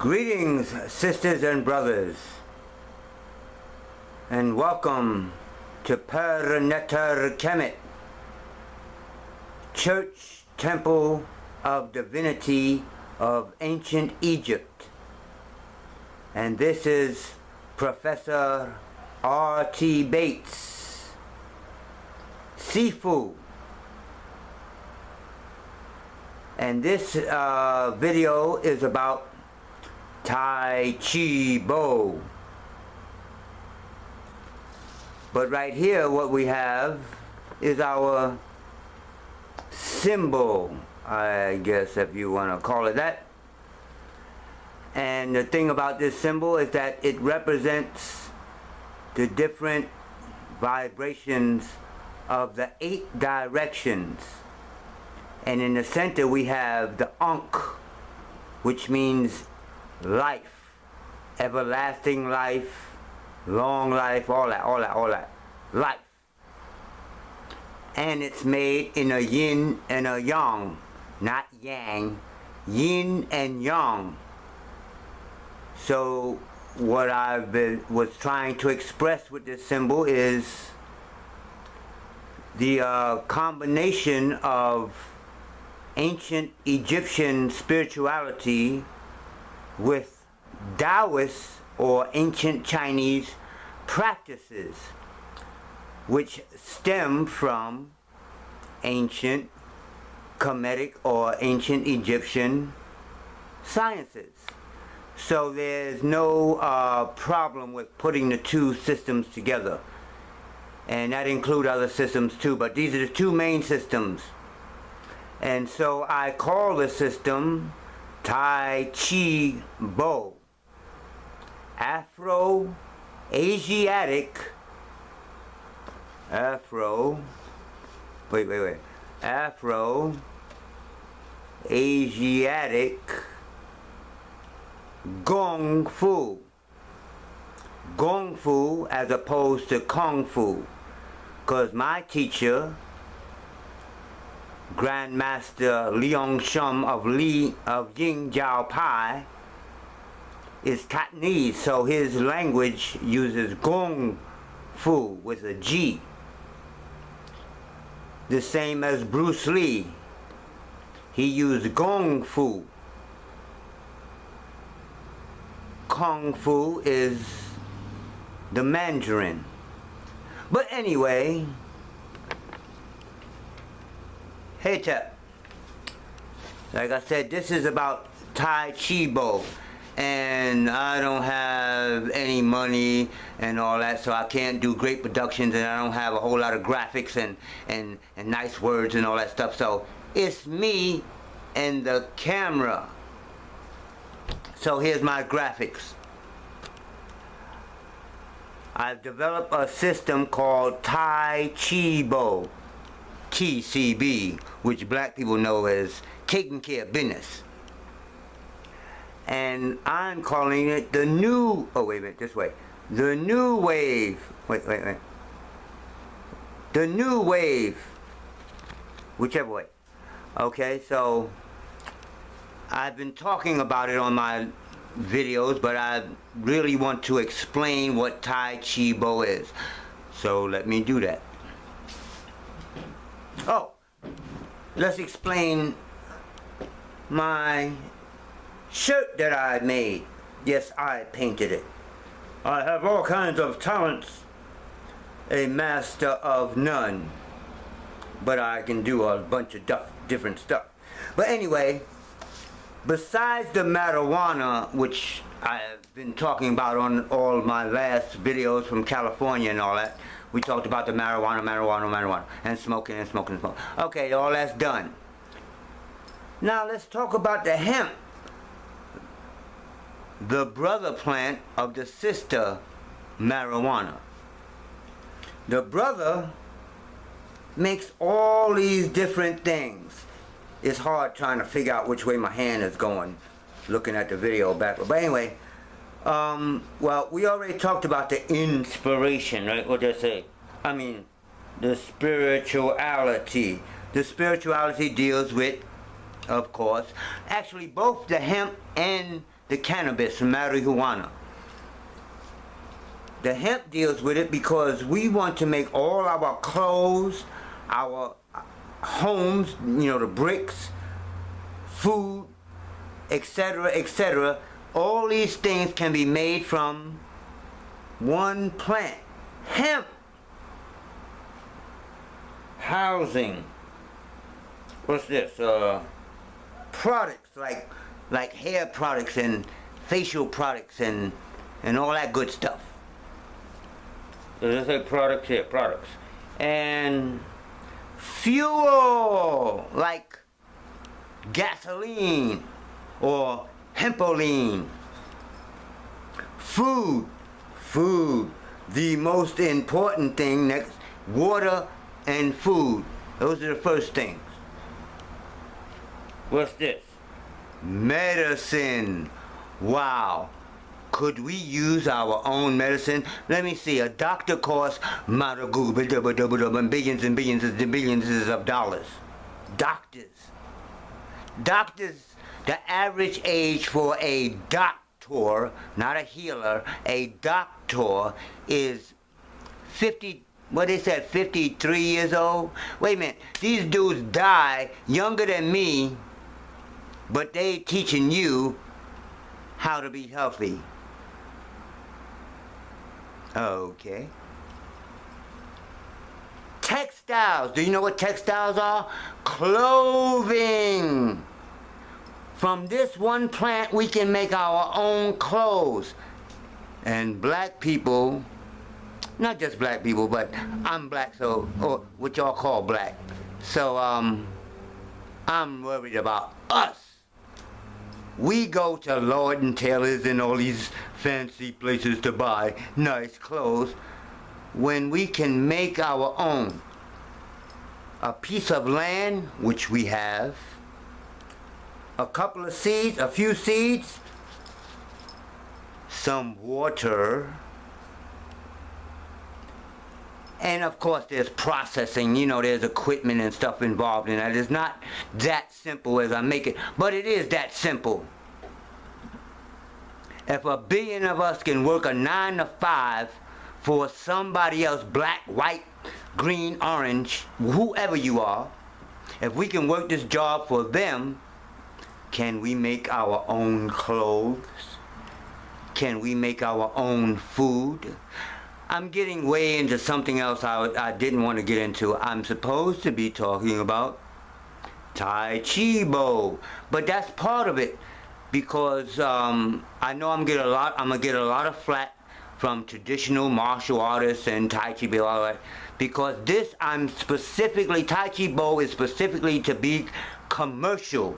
Greetings, sisters and brothers, and welcome to Per-Neter Kemet, Church Temple of Divinity of Ancient Egypt. And this is Professor R.T. Bates, Sifu. And this video is about Tai Chi Bo. But right here what we have is our symbol, I guess, if you want to call it that. And the thing about this symbol is that it represents the different vibrations of the 8 directions. And in the center we have the Ankh, which means life, everlasting life, long life, all that, life. And it's made in a yin and a yang, not yang, yin and yang. So what I was trying to express with this symbol is the combination of ancient Egyptian spirituality with Taoist or ancient Chinese practices, which stem from ancient Kemetic or ancient Egyptian sciences. So there's no problem with putting the two systems together, and that includes other systems too, but these are the two main systems. And so I call the system Tai Chi Bo, Afro Asiatic, Afro Asiatic Gong Fu. Gong Fu as opposed to Kung Fu, because my teacher, Grandmaster Leong Shum of Ying Jiao Pai, is Cantonese, so his language uses Gong Fu with a G. The same as Bruce Lee, he used Gong Fu. Kung Fu is the Mandarin. But anyway, hey chap, like I said, this is about Tai Chi Bo, and I don't have any money and all that, so I can't do great productions, and I don't have a whole lot of graphics and nice words and all that stuff, so it's me and the camera. So here's my graphics. I've developed a system called Tai Chi Bo, TCB, which black people know as taking care of business. And I'm calling it the new, oh wait a minute, this way. The new wave, wait. The new wave, whichever way. Okay, so I've been talking about it on my videos, but I really want to explain what Tai Chi Bo is. So let me do that. Oh, let's explain my shirt that I made. Yes, I painted it. I have all kinds of talents, a master of none, but I can do a bunch of different stuff. But anyway, besides the Mari-HuAna, which I've been talking about on all my last videos from California and all that, we talked about the marijuana, and smoking. Okay, all that's done. Now let's talk about the hemp, the brother plant of the sister marijuana. The brother makes all these different things. It's hard trying to figure out which way my hand is going, looking at the video backward. But anyway, well, we already talked about the inspiration, right? What did I say? I mean, the spirituality. The spirituality deals with of course. Actually, both the hemp and the cannabis, Mari-HuAna. The hemp deals with it because we want to make all our clothes, our homes, you know, the bricks, food, etc., etc. All these things can be made from one plant. Hemp. Housing. What's this? Products like hair products and facial products and all that good stuff. So let's say products here, products. And fuel, like gasoline or hempoline. Food, the most important thing next, water and food. Those are the first things. What's this? Medicine. Wow. Could we use our own medicine? Let me see. A doctor costs billions and billions and billions of dollars. Doctors. The average age for a doctor, not a healer, a doctor is 50, what they said, 53 years old? Wait a minute. These dudes die younger than me, but they teaching you how to be healthy. Okay. Textiles. Do you know what textiles are? Clothing. From this one plant, we can make our own clothes. And black people, not just black people, but I'm black, so, or what y'all call black. So, I'm worried about us. We go to Lord & Taylor's and all these fancy places to buy nice clothes when we can make our own. A piece of land, which we have, a couple of seeds, a few seeds, some water, and of course there's processing, you know, there's equipment and stuff involved in that. It's not that simple as I make it, but it is that simple. If a billion of us can work a 9 to 5 for somebody else, black, white, green, orange, whoever you are, if we can work this job for them, can we make our own clothes? Can we make our own food? I'm getting way into something else I didn't want to get into. I'm supposed to be talking about Tai Chi Bo, but that's part of it because I know I'm gonna get a lot of flack from traditional martial artists and Tai Chi Bo, all right, because this Tai Chi Bo is specifically to be commercial.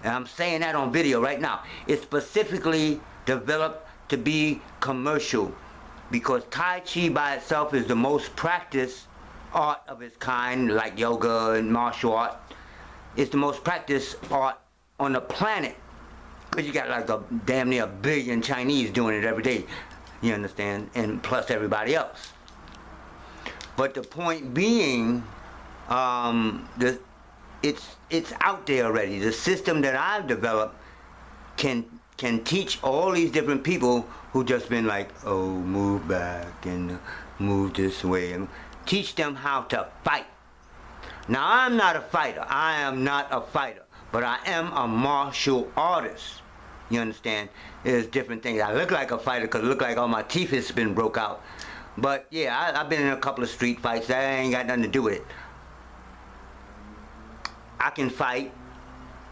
And I'm saying that on video right now. It's specifically developed to be commercial because Tai Chi by itself is the most practiced art of its kind, like yoga and martial art. It's the most practiced art on the planet because you got like damn near 1 billion Chinese doing it every day. You understand? And plus everybody else. But the point being, it's out there already. The system that I've developed can teach all these different people who just been like, oh, move back and move this way, and teach them how to fight. Now, I'm not a fighter. I am not a fighter, but I am a martial artist. You understand? There's different things. I look like a fighter because it look like all my teeth has been broke out. But yeah, I've been in a couple of street fights. That ain't got nothing to do with it. I can fight,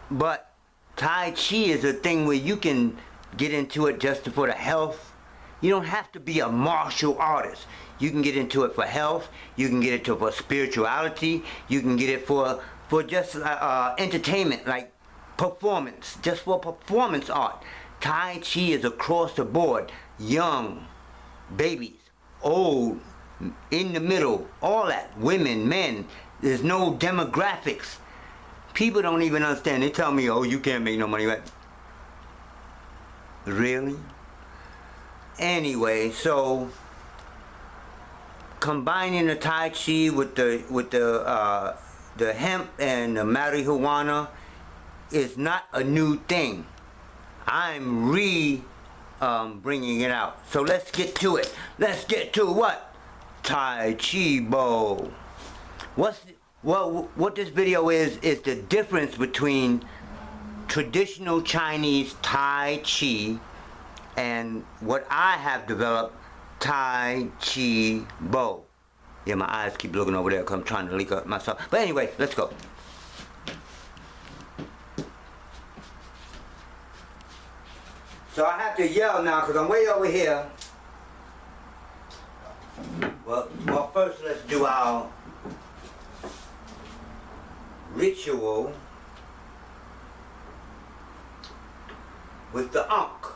but Tai Chi is a thing where you can get into it just for the health. You don't have to be a martial artist. You can get into it for health. You can get into it for spirituality. You can get it for just entertainment, like performance, just for performance art. Tai Chi is across the board. Young, babies, old, in the middle, all that. Women, men. There's no demographics. People don't even understand. They tell me, oh, you can't make no money, right? Really? Anyway, so combining the Tai Chi with the hemp and the Mari-HuAna, is not a new thing. I'm bringing it out. So let's get to it. Let's get to what? Tai Chi Bo. What this video is the difference between traditional Chinese Tai Chi and what I have developed, Tai Chi Bo. Yeah, my eyes keep looking over there because I'm trying to leak up myself. But anyway, let's go. So I have to yell now because I'm way over here. Well, first let's do our ritual with the Ankh.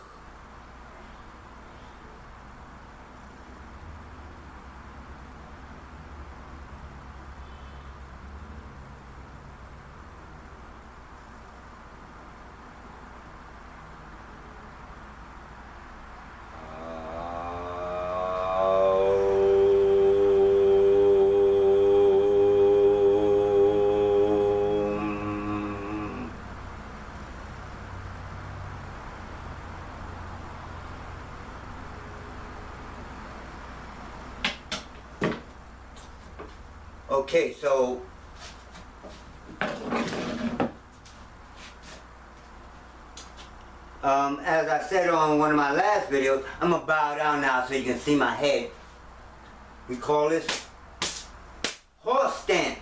Okay, so as I said on one of my last videos, I'm gonna bow down now so you can see my head. We call this horse stance.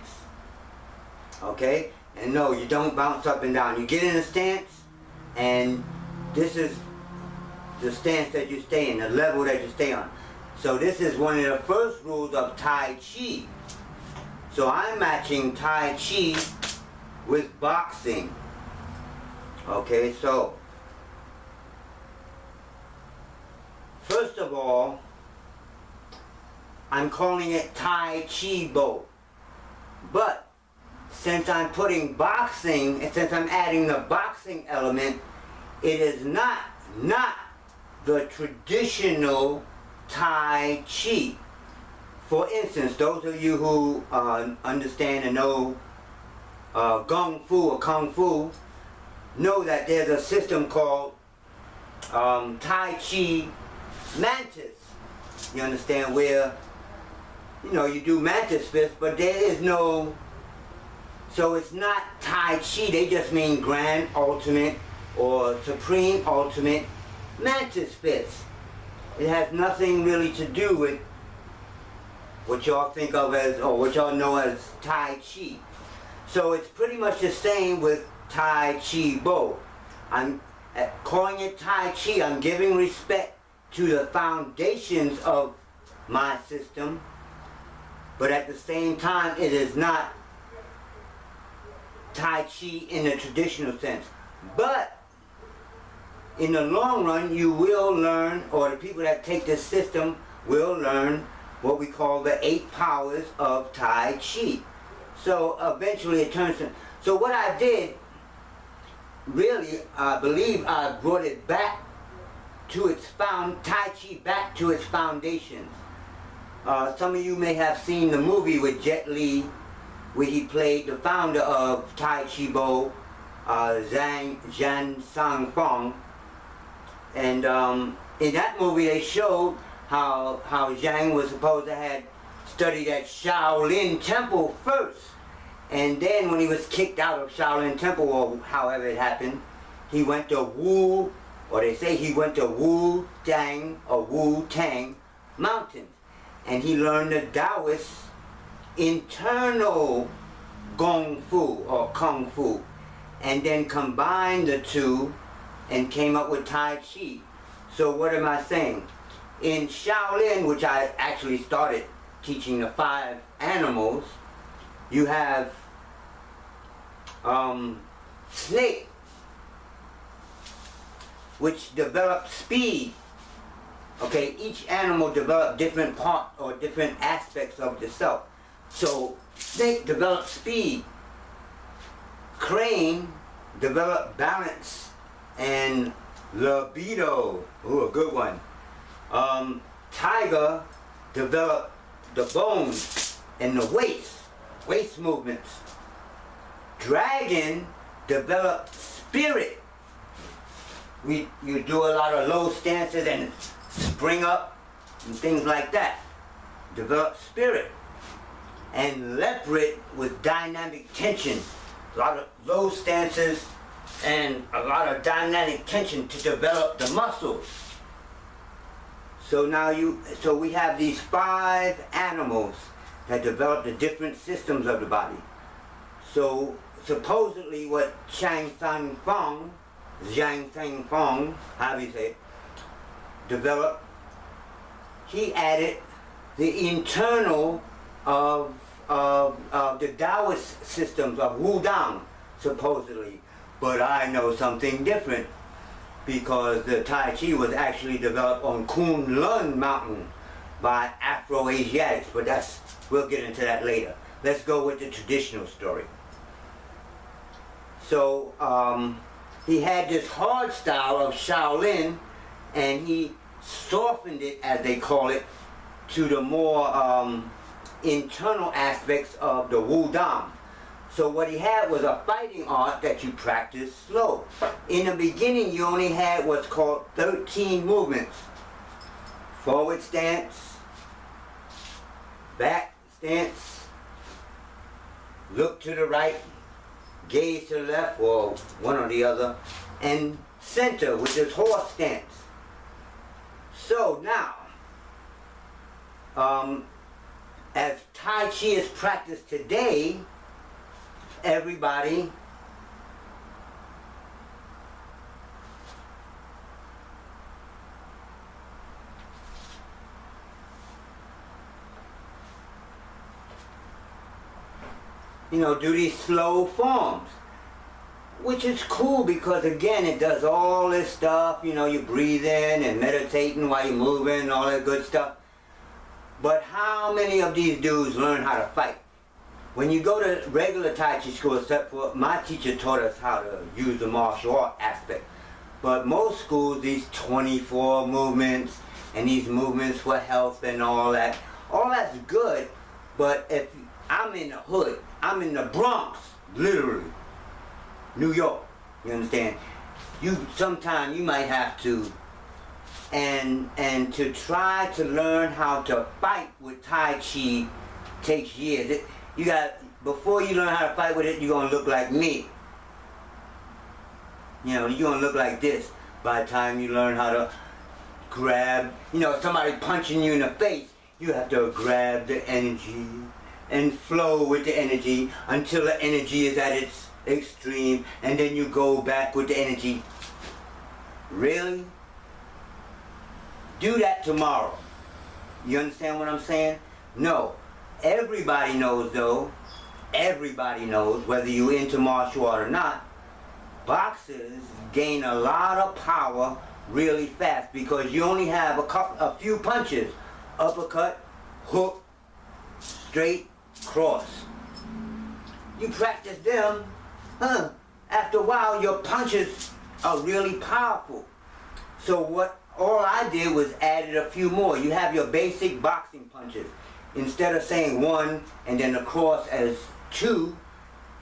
Okay? And no, you don't bounce up and down. You get in a stance, and this is the stance that you stay in, the level that you stay on. So this is one of the first rules of Tai Chi. So I'm matching Tai Chi with boxing. Okay, so first of all, I'm calling it Tai Chi Bo. But since I'm putting boxing, and since I'm adding the boxing element, it is not the traditional Tai Chi. For instance, those of you who understand and know Kung Fu or Kung Fu know that there's a system called Tai Chi Mantis. You understand, where you do mantis fist, but there is no, so it's not Tai Chi, they just mean grand ultimate or supreme ultimate mantis fist. It has nothing really to do with what y'all think of as, or what y'all know as Tai Chi. So it's pretty much the same with Tai Chi Bo. I'm calling it Tai Chi. I'm giving respect to the foundations of my system, but at the same time it is not Tai Chi in the traditional sense. But in the long run you will learn, or the people that take this system will learn, what we call the 8 powers of Tai Chi. So eventually it turns to, so what I did, really, I believe I brought it back to its Tai Chi back to its foundations. Some of you may have seen the movie with Jet Li, where he played the founder of Tai Chi Bo, Zhang Sang-Fong. And in that movie they showed how Zhang was supposed to have studied at Shaolin Temple first. And then when he was kicked out of Shaolin Temple, or however it happened, he went to Wu, or they say he went to Wu-Tang or Wu-Tang Mountains. And he learned the Taoist internal Gong Fu or Kung Fu. And then combined the two and came up with Tai Chi. So what am I saying? In Shaolin, which I actually started teaching the 5 animals, you have snake, which develops speed. Okay, each animal develops different parts or different aspects of the self. So snake develops speed. Crane develop balance and libido. Ooh, a good one. Tiger developed the bones and the waist movements. Dragon develop spirit. You do a lot of low stances and spring up and things like that. Develop spirit. And leopard with dynamic tension. A lot of low stances and a lot of dynamic tension to develop the muscles. So now so we have these 5 animals that develop the different systems of the body. So supposedly what Zhang Sang Feng, however you say it, developed, he added the internal of the Taoist systems of Wudang, supposedly. But I know something different, because the Tai Chi was actually developed on Kunlun Mountain by Afro-Asiatics, but we'll get into that later. Let's go with the traditional story. So he had this hard style of Shaolin, and he softened it, as they call it, to the more internal aspects of the Wudang. So what he had was a fighting art that you practice slow. In the beginning, you only had what's called 13 movements. Forward stance, back stance, look to the right, gaze to the left, or one or the other, and center, which is horse stance. So now, as Tai Chi is practiced today, everybody do these slow forms, which is cool, because again it does all this stuff, you breathe in and meditating while you're moving and all that good stuff. But how many of these dudes learn how to fight? When you go to regular Tai Chi school, except for my teacher taught us how to use the martial art aspect. But most schools, these 24 movements and these movements for health and all that's good. But if I'm in the hood, I'm in the Bronx, literally, New York, you understand? Sometimes you might have to, and to try to learn how to fight with Tai Chi takes years. Before you learn how to fight with it, you're gonna look like me. You're gonna look like this by the time you learn how to grab, somebody punching you in the face, you have to grab the energy and flow with the energy until the energy is at its extreme, and then you go back with the energy. Really? Do that tomorrow. You understand what I'm saying? No. Everybody knows though, everybody knows, whether you're into martial art or not, boxers gain a lot of power really fast, because you only have a few punches. Uppercut, hook, straight, cross. You practice them, after a while your punches are really powerful. So all I did was added a few more. You have your basic boxing punches. Instead of saying 1 and then the cross as 2,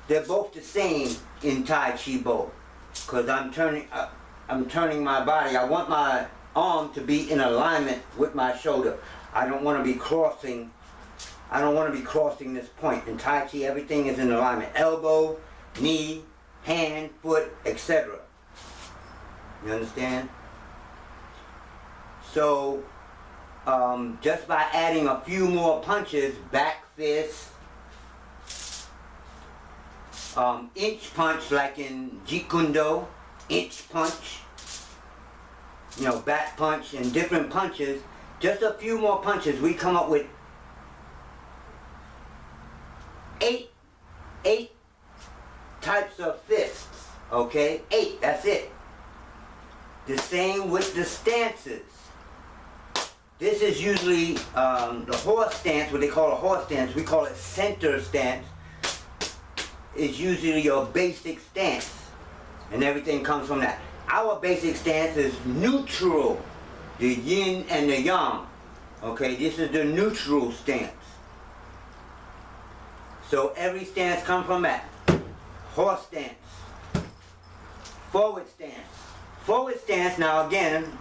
they're both the same in Tai Chi Bo. Because I'm turning my body. I want my arm to be in alignment with my shoulder. I don't want to be crossing. I don't want to be crossing this point. In Tai Chi, everything is in alignment. Elbow, knee, hand, foot, etc. You understand? So, just by adding a few more punches, back fist, inch punch like in Jeet Kune Do, inch punch, back punch and different punches, just a few more punches, we come up with eight types of fists, okay? 8, that's it. The same with the stances. This is usually the horse stance, what they call a horse stance. We call it center stance. It's usually your basic stance, and everything comes from that. Our basic stance is neutral, the yin and the yang. Okay, this is the neutral stance. So every stance comes from that. Horse stance, Forward stance. Forward stance, now again,